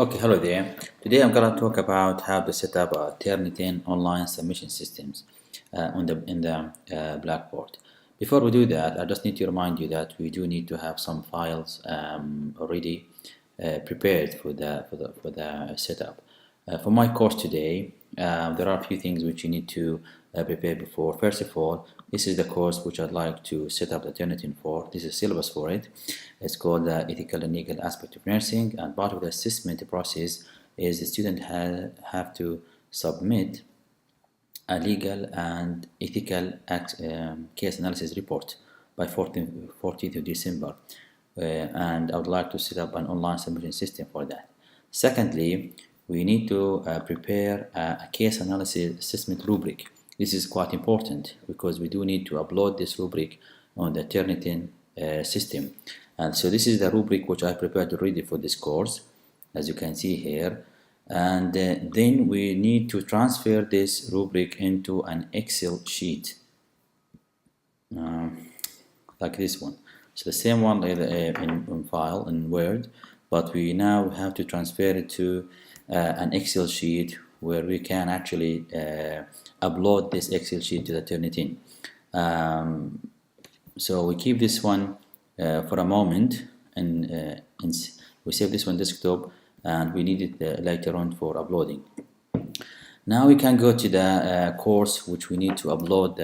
Okay, hello there. Today I'm gonna talk about how to set up a Turnitin online submission systems in the Blackboard. Before we do that, I just need to remind you that we do need to have some files already prepared for the setup. For my course today, there are a few things which you need to prepare before. First of all, this is the course which I'd like to set up the Turnitin for. This is syllabus for it. It's called the Ethical and Legal Aspect of Nursing, and part of the assessment process is the student have to submit a legal and ethical case analysis report by 14th of December. And I would like to set up an online submission system for that. Secondly, we need to prepare a case analysis assessment rubric. This is quite important because we do need to upload this rubric on the Turnitin system. And so this is the rubric which I prepared already for this course, as you can see here. And then we need to transfer this rubric into an Excel sheet, like this one. So the same one in file in Word, but we now have to transfer it to an Excel sheet where we can actually upload this Excel sheet to the Turnitin. So we keep this one for a moment, and we save this one desktop, and we need it later on for uploading. Now we can go to the course which we need to upload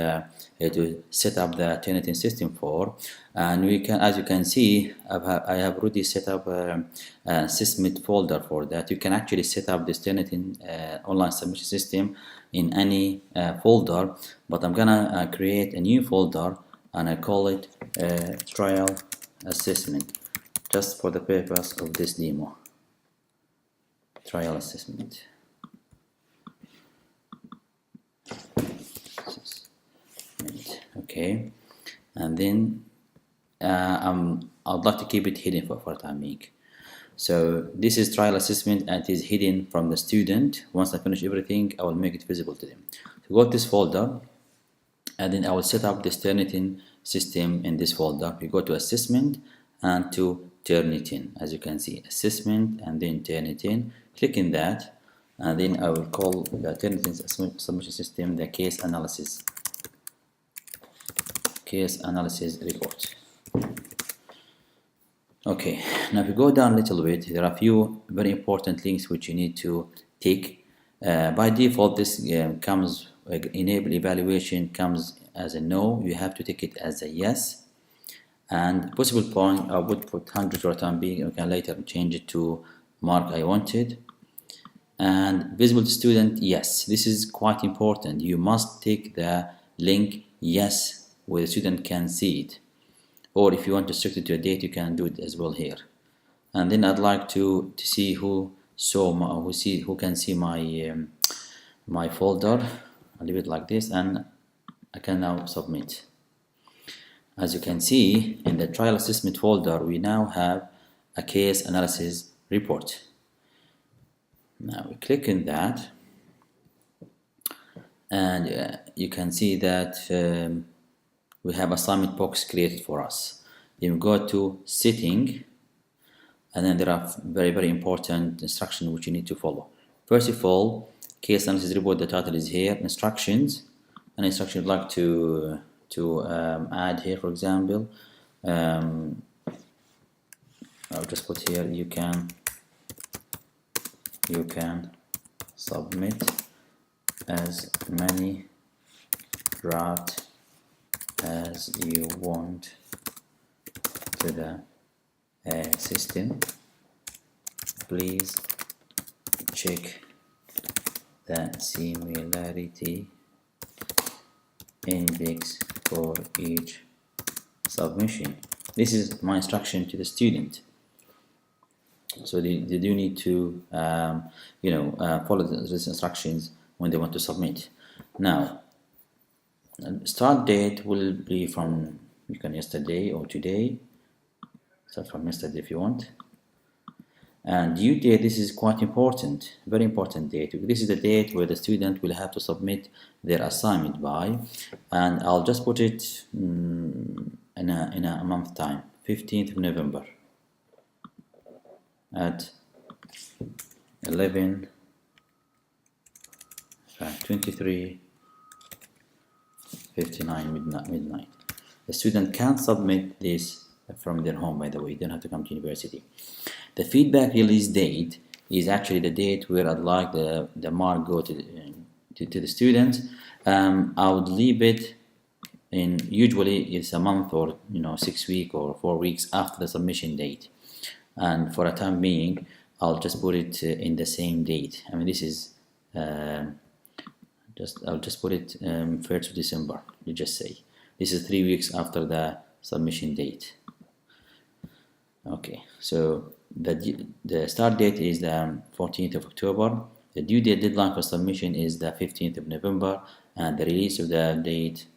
to set up the Turnitin system for, and we can, as you can see, I have already set up an assessment folder for that. You can actually set up this Turnitin online submission system in any folder, but I'm gonna create a new folder and I call it trial assessment, just for the purpose of this demo. Trial assessment. Okay, and then I'd like to keep it hidden for the time being. So this is trial assessment, and it is hidden from the student. Once I finish everything, I will make it visible to them. So go to this folder, and then I will set up this Turnitin system in this folder. We go to assessment and to Turnitin. As you can see, assessment and then Turnitin. Click in that, and then I will call the Turnitin submission system the case analysis report. Okay, now if you go down a little bit, there are a few very important links which you need to tick. By default, this comes enable evaluation comes as a no. You have to tick it as a yes. And possible point, I would put 100 for the time being. You can later change it to mark I wanted. And visible to student, yes. This is quite important. You must tick the link yes, where the student can see it, or if you want to restrict it to a date, you can do it as well here. And then I'd like to see who can see my my folder. I'll leave it like this, and I can now submit. As you can see, in the trial assessment folder, we now have a case analysis report. Now we click in that, and you can see that we have assignment box created for us. Then we go to setting, and then there are very important instructions which you need to follow. First of all, case analysis report, the title is here. Instructions, an instruction I'd like to add here, for example, I'll just put here, you can submit as many drafts as you want to the system. Please check the similarity index for each submission. This is my instruction to the student. So they do need to follow these instructions when they want to submit. Now, start date will be from, you can yesterday or today. Start from yesterday if you want. And due date, this is quite important, very important date. This is the date where the student will have to submit their assignment by, and I'll just put it in a month time, 15th of November at 11 23 59 midnight. The student can submit this from their home, by the way. You don't have to come to university. The feedback release date is actually the date where I'd like the mark go to the student. I would leave it in, usually it's a month or 6 weeks or 4 weeks after the submission date, and for a time being I'll just put it in the same date. I mean, this is I'll just put it 1st of December. You just say this is 3 weeks after the submission date. Okay, so the start date is the 14th of October. The due date deadline for submission is the 15th of November, and the release of the date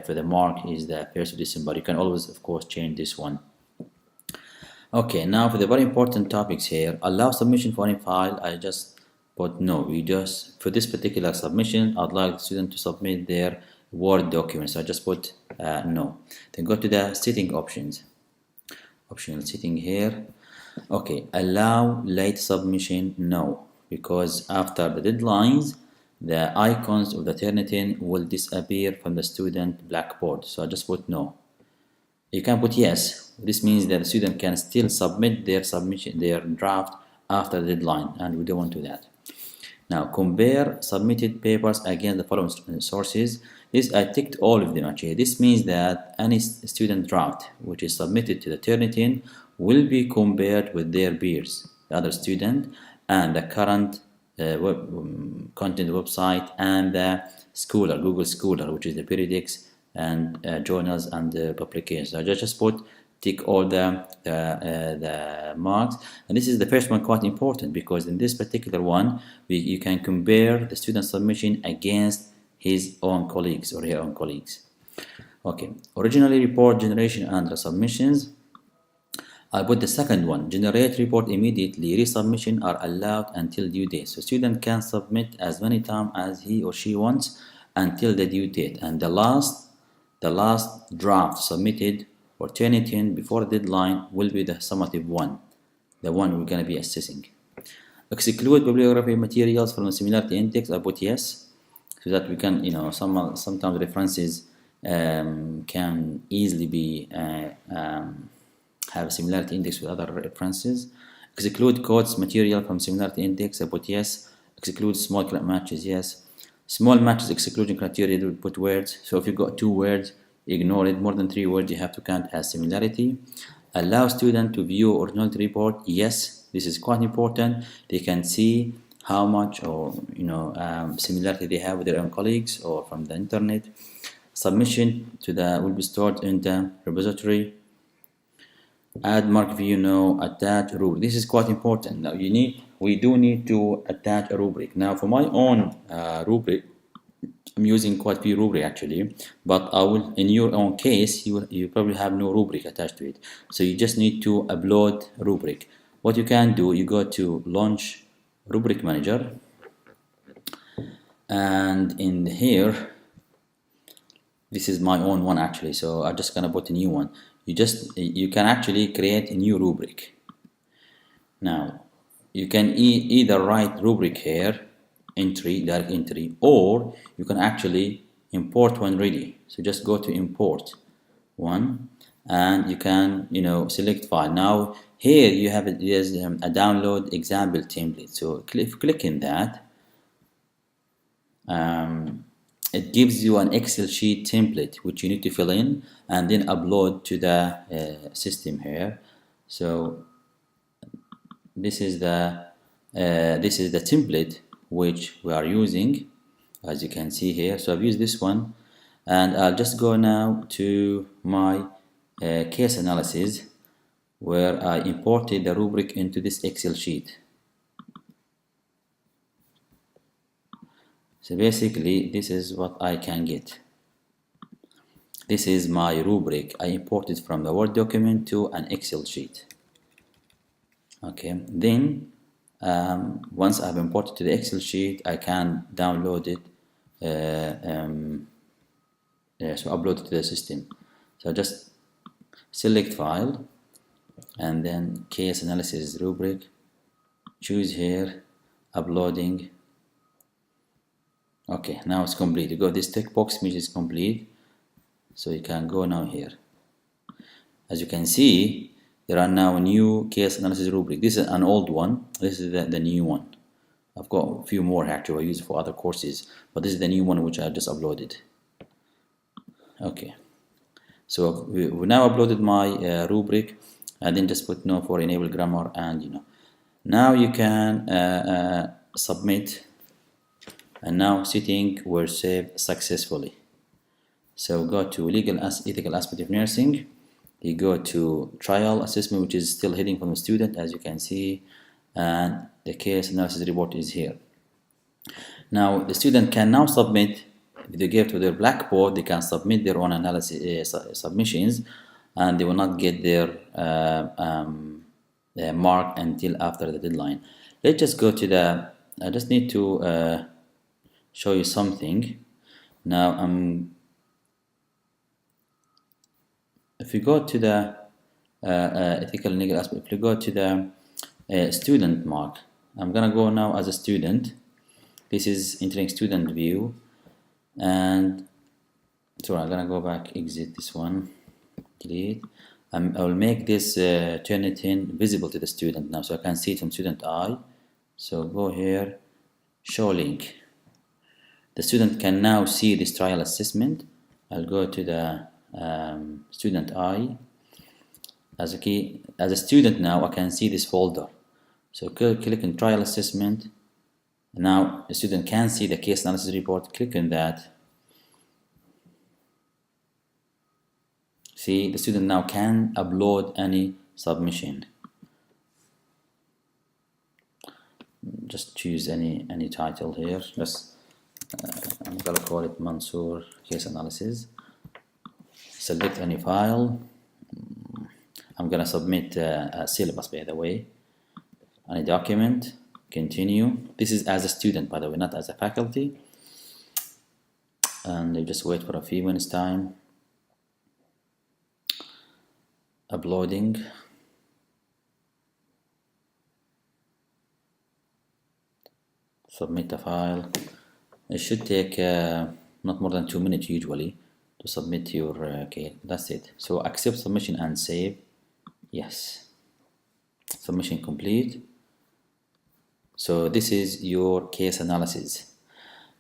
for the mark is the 1st of December. You can always, of course, change this one. Okay, now for the very important topics here, allow submission for any file. I just put no. For this particular submission, I'd like the student to submit their Word document, so I just put no. Then go to the setting options. Optional setting here. Okay, allow late submission, no, because after the deadlines, the icons of the Turnitin will disappear from the student Blackboard. So I just put no. You can put yes. This means that the student can still submit their draft after the deadline, and we don't want to do that. Now, compare submitted papers against the following sources. This, I ticked all of them actually. This means that any student draft which is submitted to the Turnitin will be compared with their peers, the other student, and the current content website, and the Scholar, Google Scholar, which is the periodics and journals and publications. I just tick all the marks, and this is the first one, quite important, because in this particular one you can compare the student submission against his own colleagues or her own colleagues. Okay, originally report generation and resubmissions. I put the second one, generate report immediately. Resubmission are allowed until due date. So student can submit as many times as he or she wants until the due date. And the last draft submitted for Turnitin before the deadline will be the summative one, the one we're going to be assessing. Exclude bibliography materials from the similarity index. I put yes, so that we can, sometimes references can easily be have a similarity index with other references. Exclude codes material from similarity index. I put yes. Exclude small matches. Yes. Small matches exclusion criteria, you put words. So if you got 2 words, ignore it. More than 3 words, you have to count as similarity. Allow student to view originality report. Yes, this is quite important. They can see how much or similarity they have with their own colleagues or from the internet. Submission will be stored in the repository. Add mark view, no. Attach rubric. This is quite important. Now we do need to attach a rubric. Now for my own rubric, I'm using quite a few rubric actually, but I will, in your own case, you probably have no rubric attached to it. So you just need to upload rubric. What you can do, you go to launch rubric manager, and in here, this is my own one actually, so I'm just gonna put a new one. You can actually create a new rubric. Now you can either write rubric here, direct entry, or you can actually import one ready. So just go to import one, and you can select file. Now here you have there's a download example template. So click in that. It gives you an Excel sheet template which you need to fill in and then upload to the system here. So this is the template which we are using, as you can see here. So I've used this one, and I'll just go now to my case analysis, where I imported the rubric into this Excel sheet. So basically this is what I can get. This is my rubric. I imported from the Word document to an Excel sheet. Okay, then once I've imported to the Excel sheet, I can download it, so upload it to the system. So just select file, and then case analysis rubric, choose here, uploading. Okay, now it's complete. You got this tick box which is complete, so you can go now here. As you can see, there are now a new case analysis rubric. This is an old one, this is the new one. I've got a few more actually I use for other courses, but this is the new one which I just uploaded. Okay, so we now uploaded my rubric, and then just put no for enable grammar, and now you can submit, and now setting were saved successfully. So go to ethical aspect of nursing, you go to trial assessment, which is still hidden from the student, as you can see, and the case analysis report is here. Now the student can now submit. If they give to their Blackboard, they can submit their own analysis submissions, and they will not get their mark until after the deadline. Let's just go to the, I just need to show you something. Now if you go to the ethical and legal aspect, if you go to the student mark, I'm gonna go now as a student. This is entering student view, and so I'm gonna go back, exit this one, delete. I will make this Turnitin visible to the student now, so I can see it from student eye. So go here, show link. The student can now see this trial assessment. I'll go to the student eye. As a student now, I can see this folder. So click on trial assessment. Now the student can see the case analysis report. Click on that. See, the student now can upload any submission. Just choose any title here. Just I'm gonna call it Mansour case analysis. Select any file. I'm gonna submit a syllabus, by the way. Any document. Continue. This is as a student, by the way, not as a faculty. And you just wait for a few minutes time. Uploading. Submit the file. It should take not more than 2 minutes usually to submit your case. That's it. So accept submission and save. Yes. Submission complete. So this is your case analysis.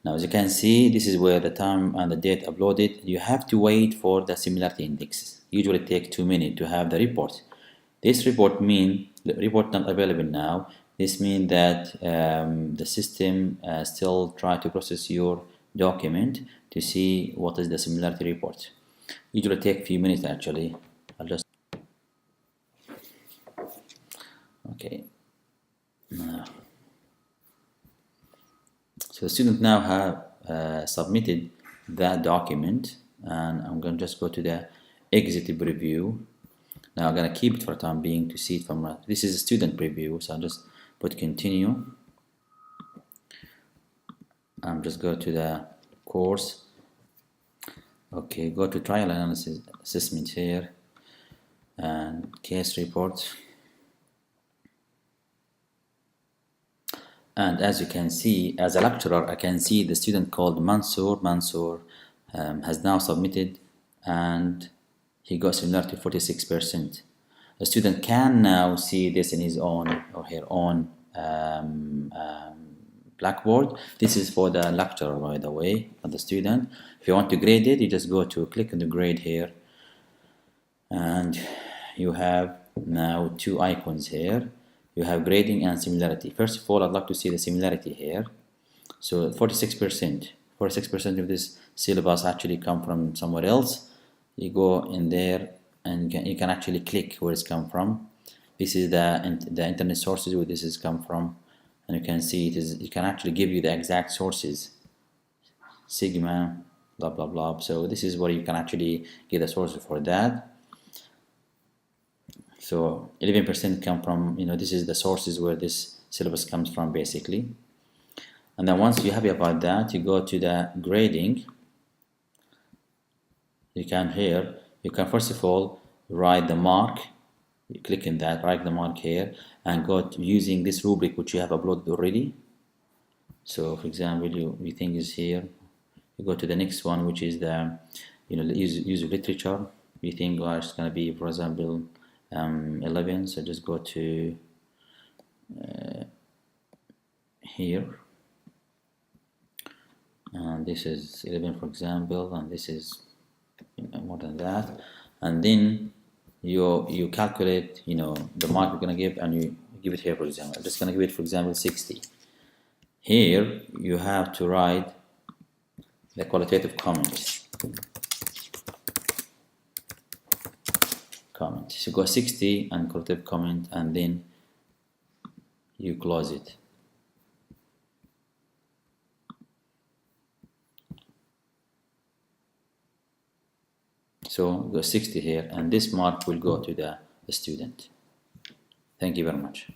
Now as you can see, this is where the time and the date uploaded. You have to wait for the similarity index. Usually take 2 minutes to have the report. This report means the report not available now. This means that the system still try to process your document to see what is the similarity report. Usually take few minutes actually. I'll just okay. So the student now have submitted that document, and I'm going to just go to the exit preview. Now I'm going to keep it for the time being to see it from this is a student preview, so I'll just put continue. I'm just go to the course. Okay, go to trial analysis assessment here and case report. And as you can see, as a lecturer, I can see the student called Mansour. Mansour has now submitted, and he got similarity 46%. The student can now see this in his own or her own Blackboard. This is for the lecturer, by the way, not the student. If you want to grade it, you just go to click on the grade here, and you have now 2 icons here. You have grading and similarity. First of all, I'd like to see the similarity here. So 46%. 46% of this syllabus actually come from somewhere else. You go in there and you can actually click where it's come from. This is the internet sources where this has come from, and you can see it can actually give you the exact sources. Sigma, blah blah blah. So this is where you can actually get the sources for that. So 11% come from, this is the sources where this syllabus comes from basically. And then once you're happy about that, you go to the grading. You can first of all write the mark. You click in that, write the mark here, and go to using this rubric which you have uploaded already. So for example, you think is here, you go to the next one, which is the the use of literature. You think it's going to be, for example, 11, so just go to here, and this is 11 for example, and this is more than that, and then you calculate the mark you're going to give, and you give it here. For example, I'm just going to give it, for example, 60. Here you have to write the qualitative comment. So go 60 and qualitative comment, and then you close it. So go 60 here, and this mark will go to the student. Thank you very much.